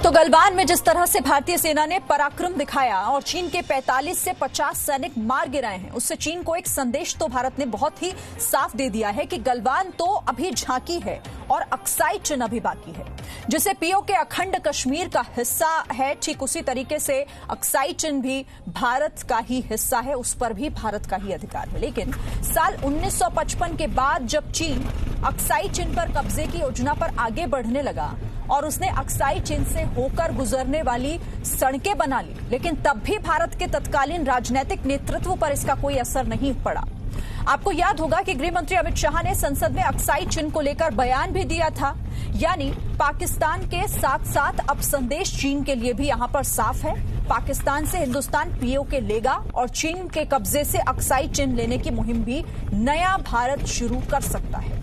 तो गलवान में जिस तरह से भारतीय सेना ने पराक्रम दिखाया और चीन के 45 से 50 सैनिक मार गिराए हैं, उससे चीन को एक संदेश तो भारत ने बहुत ही साफ दे दिया है कि गलवान तो अभी झांकी है और अक्साई चिन अभी बाकी है। जिसे पीओके अखंड कश्मीर का हिस्सा है, ठीक उसी तरीके से अक्साई चिन भी भारत का ही हिस्सा है, उस पर भी भारत का ही अधिकार है। लेकिन साल 1955 के बाद जब चीन अक्साई चिन पर कब्जे की योजना पर आगे बढ़ने लगा और उसने अक्साई चिन से होकर गुजरने वाली सड़कें बना ली, लेकिन तब भी भारत के तत्कालीन राजनीतिक नेतृत्व पर इसका कोई असर नहीं पड़ा। आपको याद होगा कि गृह मंत्री अमित शाह ने संसद में अक्साई चिन को लेकर बयान भी दिया था। यानी पाकिस्तान के साथ साथ अब संदेश चीन के लिए भी यहां पर साफ है, पाकिस्तान से हिंदुस्तान पीओके लेगा और चीन के कब्जे से अक्साई चिन लेने की मुहिम भी नया भारत शुरू कर सकता है।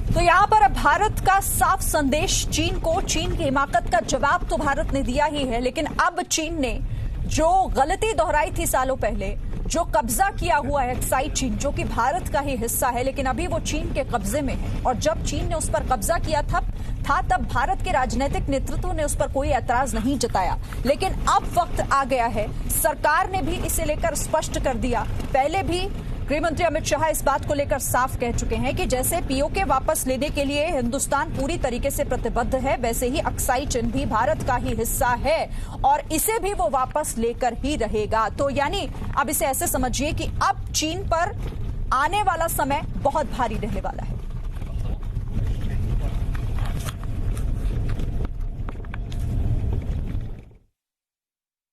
तो यहां पर भारत का साफ संदेश चीन को, चीन की हिमाकत का जवाब तो भारत ने दिया ही है, लेकिन अब चीन ने जो गलती दोहराई थी सालों पहले, जो कब्जा किया हुआ है अक्साई चिन, जो कि भारत का ही हिस्सा है लेकिन अभी वो चीन के कब्जे में है, और जब चीन ने उस पर कब्जा किया था तब भारत के राजनीतिक नेतृत्व ने उस पर कोई ऐतराज नहीं जताया। लेकिन अब वक्त आ गया है, सरकार ने भी इसे लेकर स्पष्ट कर दिया। पहले भी गृह मंत्री अमित शाह इस बात को लेकर साफ कह चुके हैं कि जैसे पीओके वापस लेने के लिए हिंदुस्तान पूरी तरीके से प्रतिबद्ध है, वैसे ही अक्साई चिन भी भारत का ही हिस्सा है और इसे भी वो वापस लेकर ही रहेगा। तो यानी अब इसे ऐसे समझिए कि अब चीन पर आने वाला समय बहुत भारी रहने वाला है।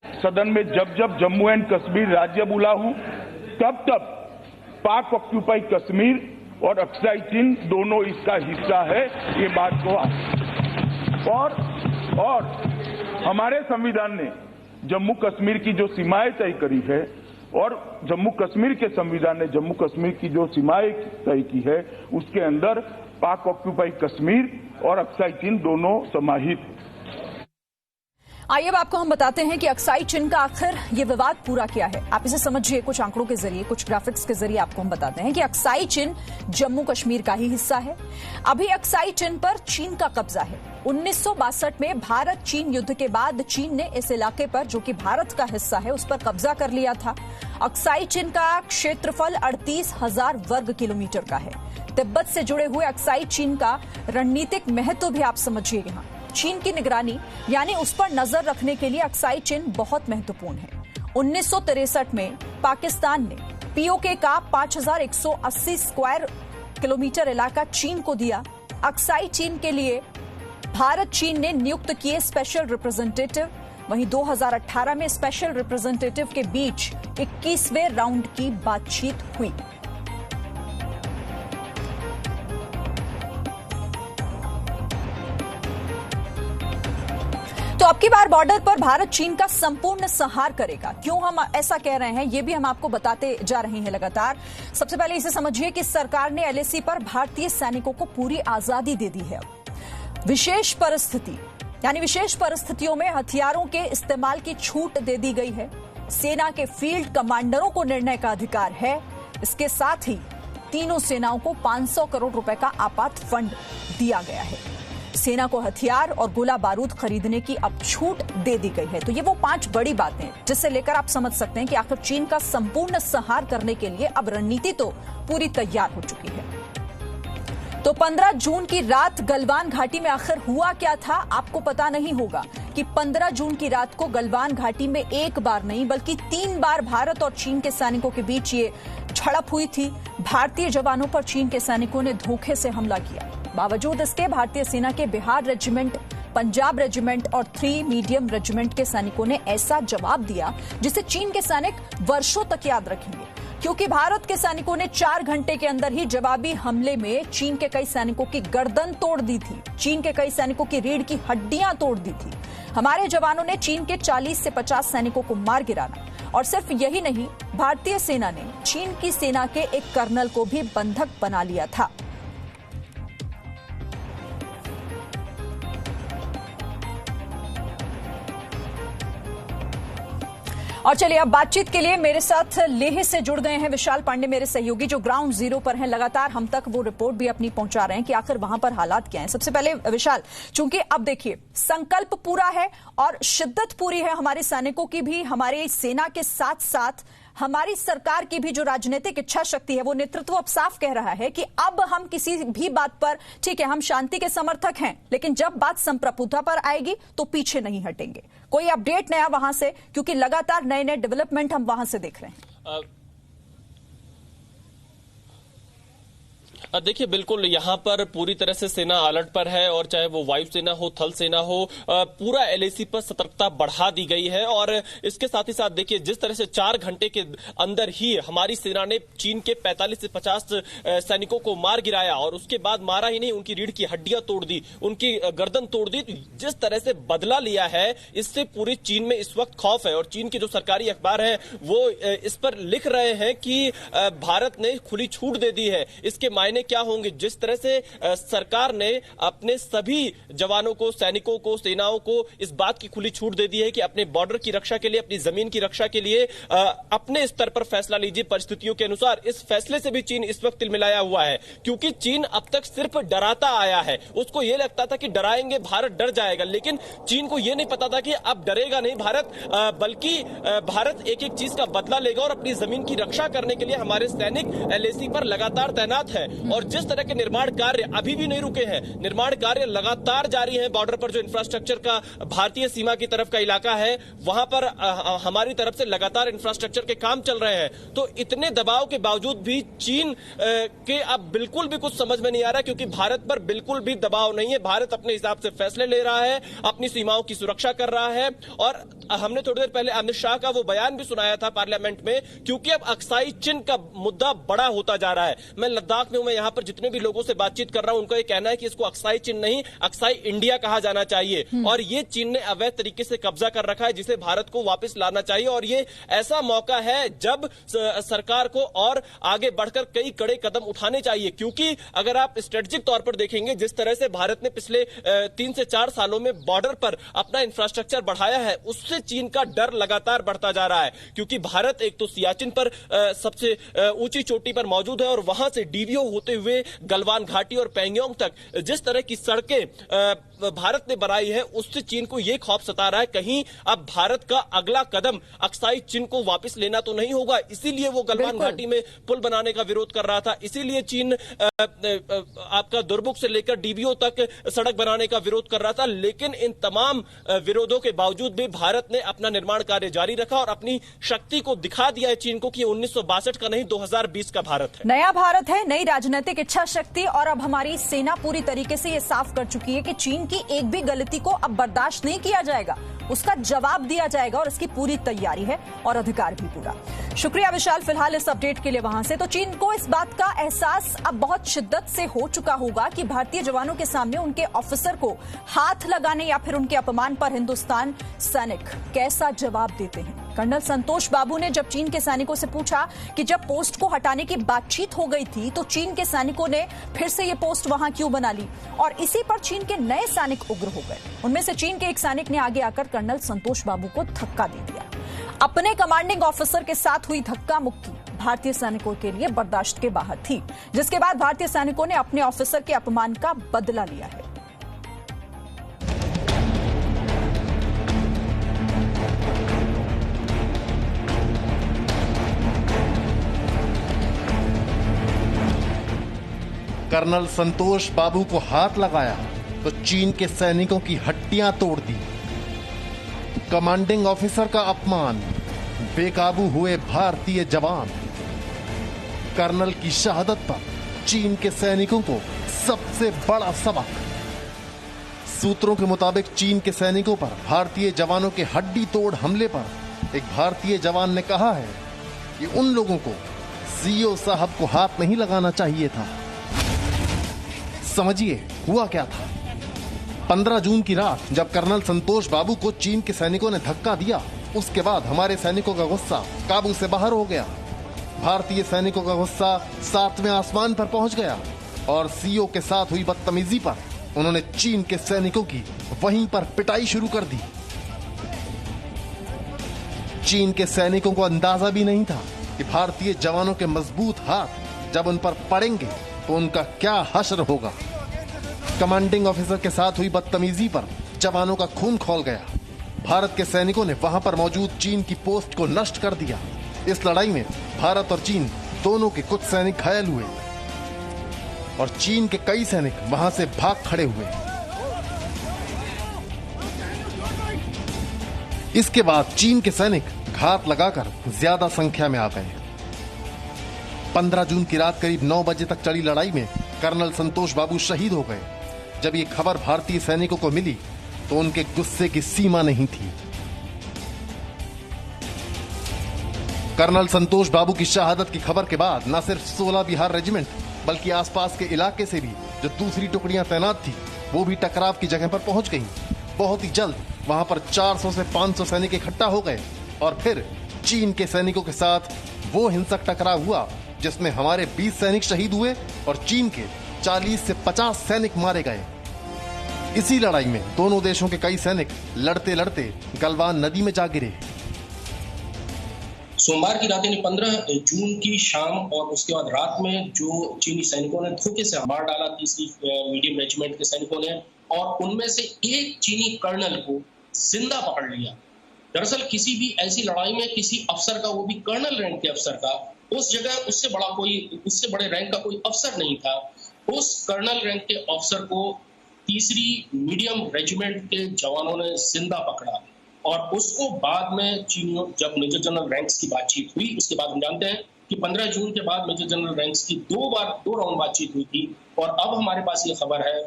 सदन में जब जब जम्मू एंड कश्मीर राज्य बोला हूं, तब पाक ऑक्यूपाई कश्मीर और अक्साई चिन दोनों इसका हिस्सा है, ये बात को और हमारे संविधान ने जम्मू कश्मीर की जो सीमाएं तय करी है और जम्मू कश्मीर के संविधान ने जम्मू कश्मीर की जो सीमाएं तय की है, उसके अंदर पाक ऑक्यूपाई कश्मीर और अक्साई चिन दोनों समाहित। आइए अब आपको हम बताते हैं कि अक्साई चिन का आखिर ये विवाद पूरा क्या है। आप इसे समझिए, कुछ आंकड़ों के जरिए, कुछ ग्राफिक्स के जरिए आपको हम बताते हैं कि अक्साई चिन जम्मू कश्मीर का ही हिस्सा है। अभी अक्साई चिन पर चीन का कब्जा है। 1962 में भारत चीन युद्ध के बाद चीन ने इस इलाके पर, जो कि भारत का हिस्सा है, उस पर कब्जा कर लिया था। अक्साई चिन का क्षेत्रफल 38,000 वर्ग किलोमीटर का है। तिब्बत से जुड़े हुए अक्साई चिन का रणनीतिक महत्व भी आप समझिए। यहाँ चीन की निगरानी यानी उस पर नजर रखने के लिए अक्साई चिन बहुत महत्वपूर्ण है। 1963 में पाकिस्तान ने पीओके का 5,180 स्क्वायर किलोमीटर इलाका चीन को दिया। अक्साई चिन के लिए भारत चीन ने नियुक्त किए स्पेशल रिप्रेजेंटेटिव। वहीं 2018 में स्पेशल रिप्रेजेंटेटिव के बीच 21वें राउंड की बातचीत हुई। तो अब की बार बॉर्डर पर भारत चीन का संपूर्ण संहार करेगा। क्यों हम ऐसा कह रहे हैं, ये भी हम आपको बताते जा रहे हैं लगातार। सबसे पहले इसे समझिए कि सरकार ने एलएसी पर भारतीय सैनिकों को पूरी आजादी दे दी है। विशेष परिस्थिति यानी विशेष परिस्थितियों में हथियारों के इस्तेमाल की छूट दे दी गई है। सेना के फील्ड कमांडरों को निर्णय का अधिकार है। इसके साथ ही तीनों सेनाओं को 500 करोड़ रुपए का आपात फंड दिया गया है। सेना को हथियार और गोला बारूद खरीदने की अब छूट दे दी गई है। तो ये वो 5 बड़ी बातें जिससे लेकर आप समझ सकते हैं कि आखिर चीन का संपूर्ण संहार करने के लिए अब रणनीति तो पूरी तैयार हो चुकी है। तो 15 जून की रात गलवान घाटी में आखिर हुआ क्या था, आपको पता नहीं होगा कि 15 जून की रात को गलवान घाटी में एक बार नहीं बल्कि 3 बार भारत और चीन के सैनिकों के बीच ये झड़प हुई थी। भारतीय जवानों पर चीन के सैनिकों ने धोखे से हमला किया। बावजूद इसके भारतीय सेना के बिहार रेजिमेंट, पंजाब रेजिमेंट और 3 मीडियम रेजिमेंट के सैनिकों ने ऐसा जवाब दिया जिसे चीन के सैनिक वर्षों तक याद रखेंगे, क्योंकि भारत के सैनिकों ने 4 घंटे के अंदर ही जवाबी हमले में चीन के कई सैनिकों की गर्दन तोड़ दी थी, चीन के कई सैनिकों की रीढ़ की हड्डियां तोड़ दी थी। हमारे जवानों ने चीन के 40 से 50 सैनिकों को मार गिराना, और सिर्फ यही नहीं, भारतीय सेना ने चीन की सेना के एक कर्नल को भी बंधक बना लिया था। और चलिए अब बातचीत के लिए मेरे साथ लेह से जुड़ गए हैं विशाल पांडे, मेरे सहयोगी, जो ग्राउंड जीरो पर हैं। लगातार हम तक वो रिपोर्ट भी अपनी पहुंचा रहे हैं कि आखिर वहां पर हालात क्या हैं। सबसे पहले विशाल, चूंकि अब देखिए संकल्प पूरा है और शिद्दत पूरी है हमारे सैनिकों की भी, हमारी सेना के साथ साथ हमारी सरकार की भी जो राजनीतिक इच्छा शक्ति है, वो नेतृत्व अब साफ कह रहा है कि अब हम किसी भी बात पर, ठीक है हम शांति के समर्थक हैं, लेकिन जब बात संप्रभुता पर आएगी तो पीछे नहीं हटेंगे। कोई अपडेट नया वहां से, क्योंकि लगातार नए नए डेवलपमेंट हम वहां से देख रहे हैं। देखिए बिल्कुल यहाँ पर पूरी तरह से सेना अलर्ट पर है, और चाहे वो वायुसेना हो, थल सेना हो, पूरा एलएसी पर सतर्कता बढ़ा दी गई है। और इसके साथ ही साथ देखिए जिस तरह से 4 घंटे के अंदर ही हमारी सेना ने चीन के 45 से 50 सैनिकों को मार गिराया, और उसके बाद मारा ही नहीं, उनकी रीढ़ की हड्डियां तोड़ दी, उनकी गर्दन तोड़ दी। जिस तरह से बदला लिया है, इससे पूरी चीन में इस वक्त खौफ है। और चीन के जो सरकारी अखबार है वो इस पर लिख रहे हैं कि भारत ने खुली छूट दे दी है। इसके मायने क्या होंगे? जिस तरह से सरकार ने अपने सभी जवानों को, सैनिकों को, सेनाओं को इस बात की खुली छूट दे दी है कि अपने बॉर्डर की रक्षा के लिए, अपनी जमीन की रक्षा के लिए अपने स्तर पर फैसला लीजिए परिस्थितियों के अनुसार। इस फैसले से भी चीन इस वक्त तिलमिलाया हुआ है, क्योंकि चीन अब तक सिर्फ डराता आया है। उसको यह लगता था कि डराएंगे भारत डर जाएगा, लेकिन चीन को यह नहीं पता था कि अब डरेगा नहीं भारत, बल्कि भारत एक एक चीज का बदला लेगा। और अपनी जमीन की रक्षा करने के लिए हमारे सैनिक एलएसी पर लगातार तैनात है। और जिस तरह के निर्माण कार्य अभी भी नहीं रुके हैं, निर्माण कार्य लगातार जारी है। बॉर्डर पर जो इंफ्रास्ट्रक्चर का भारतीय सीमा की तरफ का इलाका है, वहां पर हमारी तरफ से लगातार इंफ्रास्ट्रक्चर के काम चल रहे हैं। तो इतने दबाव के बावजूद भी चीन के अब बिल्कुल भी कुछ समझ में नहीं आ रहा, क्योंकि भारत पर बिल्कुल भी दबाव नहीं है। भारत अपने हिसाब से फैसले ले रहा है, अपनी सीमाओं की सुरक्षा कर रहा है। और हमने थोड़ी देर पहले अमित शाह का वो बयान भी सुनाया था पार्लियामेंट में, क्योंकि अब अक्साई चीन का मुद्दा बड़ा होता जा रहा है। मैं लद्दाख में हूं, मैं यहां पर जितने भी लोगों से बातचीत कर रहा हूं, उनका यह कहना है कि इसको अक्साई चीन नहीं, अक्साई इंडिया कहा जाना चाहिए। और ये चीन ने अवैध तरीके से कब्जा कर रखा है, जिसे भारत को वापस लाना चाहिए। और ये ऐसा मौका है जब सरकार को और आगे बढ़कर कई कड़े कदम उठाने चाहिए, क्योंकि अगर आप स्ट्रेटेजिक तौर पर देखेंगे, जिस तरह से भारत ने पिछले 3 से 4 सालों में बॉर्डर पर अपना इंफ्रास्ट्रक्चर बढ़ाया है, उससे चीन का डर लगातार बढ़ता जा रहा है। क्योंकि भारत एक तो सियाचिन पर सबसे ऊंची चोटी पर मौजूद है, और वहां से डीवीओ होते हुए गलवान घाटी और पैंगोंग तक जिस तरह की सड़कें भारत ने बनाई है, उससे चीन को यह खौफ सता रहा है कहीं अब भारत का अगला कदम अक्साई चीन को वापस लेना तो नहीं होगा। इसीलिए वो गलवान घाटी में पुल बनाने का विरोध कर रहा था, इसीलिए चीन आपका दुर्मुख से लेकर डीबीओ तक सड़क बनाने का विरोध कर रहा था। लेकिन इन तमाम विरोधों के बावजूद भी भारत ने अपना निर्माण कार्य जारी रखा और अपनी शक्ति को दिखा दिया है चीन को कि 1962 का नहीं 2020 का भारत है। नया भारत है, नई राजनीतिक इच्छा शक्ति, और अब हमारी सेना पूरी तरीके से ये साफ कर चुकी है कि चीन की एक भी गलती को अब बर्दाश्त नहीं किया जाएगा, उसका जवाब दिया जाएगा, और इसकी पूरी तैयारी है और अधिकार भी पूरा। शुक्रिया विशाल फिलहाल इस अपडेट के लिए वहां से। तो चीन को इस बात का एहसास अब बहुत शिद्दत से हो चुका होगा कि भारतीय जवानों के सामने उनके ऑफिसर को हाथ लगाने या फिर उनके अपमान पर हिंदुस्तान सैनिक कैसा जवाब देते हैं। कर्नल संतोष बाबू ने जब चीन के सैनिकों से पूछा कि जब पोस्ट को हटाने की बातचीत हो गई थी, तो चीन के सैनिकों ने फिर से ये पोस्ट वहां क्यों बना ली, और इसी पर चीन के नए सैनिक उग्र हो गए। उनमें से चीन के एक सैनिक ने आगे आकर कर्नल संतोष बाबू को धक्का दे दिया। अपने कमांडिंग ऑफिसर के साथ हुई धक्का मुक्की भारतीय सैनिकों के लिए बर्दाश्त के बाहर थी, जिसके बाद भारतीय सैनिकों ने अपने ऑफिसर के अपमान का बदला लिया है। कर्नल संतोष बाबू को हाथ लगाया तो चीन के सैनिकों की हड्डियां तोड़ दी। कमांडिंग ऑफिसर का अपमान, बेकाबू हुए भारतीय जवान। कर्नल की शहादत पर चीन के सैनिकों को सबसे बड़ा सबक। सूत्रों के मुताबिक चीन के सैनिकों पर भारतीय जवानों के हड्डी तोड़ हमले पर एक भारतीय जवान ने कहा है कि उन लोगों को सीओ साहब को हाथ नहीं लगाना चाहिए था। समझिए हुआ क्या था। 15 जून की रात जब कर्नल संतोष बाबू को चीन के सैनिकों ने धक्का दिया, उसके बाद हमारे सैनिकों का गुस्सा काबू से बाहर हो गया। भारतीय सैनिकों का गुस्सा 7वें आसमान पर पहुंच गया और सीओ के साथ हुई बदतमीजी पर उन्होंने चीन के सैनिकों की वहीं पर पिटाई शुरू कर दी। चीन के सैनिकों को अंदाजा भी नहीं था कि भारतीय जवानों के मजबूत हाथ जब उन पर पड़ेंगे तो उनका क्या हश्र होगा। कमांडिंग ऑफिसर के साथ हुई बदतमीजी पर जवानों का खून खौल गया। भारत के सैनिकों ने वहां पर मौजूद चीन की पोस्ट को नष्ट कर दिया। इस लड़ाई में भारत और चीन दोनों के कुछ सैनिक घायल हुए और चीन के कई सैनिक वहां से भाग खड़े हुए। इसके बाद चीन के सैनिक घात लगाकर ज्यादा संख्या में आ गए। 15 जून की रात करीब 9 बजे तक चली लड़ाई में कर्नल संतोष बाबू शहीद हो गए। जब ये खबर भारतीय सैनिकों को मिली तो उनके गुस्से की सीमा नहीं थी। कर्नल संतोष बाबू की शहादत की खबर के बाद न सिर्फ 16 बिहार रेजिमेंट बल्कि आसपास के इलाके से भी जो दूसरी टुकड़ियां तैनात थी वो भी टकराव की जगह पर पहुंच गईं। बहुत ही जल्द वहां पर 400 से 500 सैनिक इकट्ठा हो गए और फिर चीन के सैनिकों के साथ वो हिंसक टकराव हुआ जिसमें हमारे 20 सैनिक शहीद हुए और चीन के 40 से 50 सैनिक मारे गए। इसी लड़ाई में दोनों देशों के कई सैनिक लड़ते लड़ते गलवान नदी में जा गिरे। सोमवार की रात यानी 15 जून की शाम और उसके बाद रात में जो चीनी सैनिकों ने धोखे से मार डाला तीसरी मीडियम रेजिमेंट के सैनिकों ने, और उनमें से एक चीनी कर्नल को जिंदा पकड़ लिया। दरअसल किसी भी ऐसी लड़ाई में किसी अफसर का, वो भी कर्नल रैंक के अफसर का, उस जगह उससे बड़े रैंक का कोई अफसर नहीं था। उस कर्नल रैंक के अफसर को तीसरी मीडियम रेजिमेंट के जवानों ने जिंदा पकड़ा और उसको बाद में चीनियों, जब मेजर जनरल रैंक्स की बातचीत हुई उसके बाद हम जानते हैं कि 15 जून के बाद मेजर जनरल रैंक्स की दो राउंड बातचीत हुई थी। और अब हमारे पास ये खबर है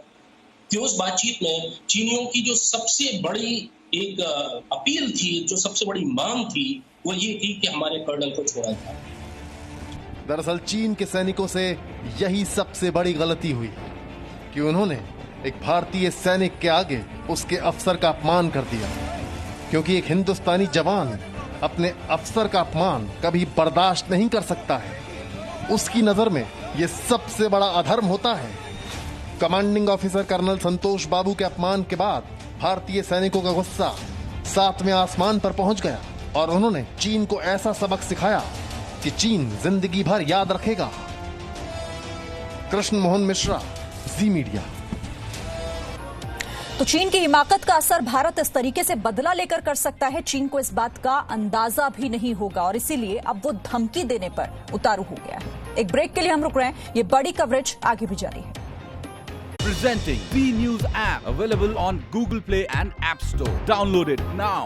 कि उस बातचीत में चीनियों की जो सबसे बड़ी एक अपील थी, जो सबसे बड़ी मांग थी, वो ये थी कि हमारे कर्नल को छोड़ा जाए। दरअसल चीन के सैनिकों से यही सबसे बड़ी गलती हुई कि उन्होंने एक भारतीय सैनिक के आगे उसके अफसर का अपमान कर दिया, क्योंकि एक हिंदुस्तानी जवान अपने अफसर का अपमान कभी बर्दाश्त नहीं कर सकता है। उसकी नजर में यह सबसे बड़ा अधर्म होता है। कमांडिंग ऑफिसर कर्नल संतोष बाबू के अपमान के बाद भारतीय सैनिकों का गुस्सा 7वें आसमान पर पहुंच गया और उन्होंने चीन को ऐसा सबक सिखाया कि चीन जिंदगी भर याद रखेगा। कृष्ण मोहन मिश्रा, जी मीडिया। तो चीन की हिमाकत का असर भारत इस तरीके से बदला लेकर कर सकता है, चीन को इस बात का अंदाजा भी नहीं होगा और इसीलिए अब वो धमकी देने पर उतारू हो गया है। एक ब्रेक के लिए हम रुक रहे हैं, ये बड़ी कवरेज आगे भी जारी है। Presenting B News app, available on Google Play and App Store. Download it now.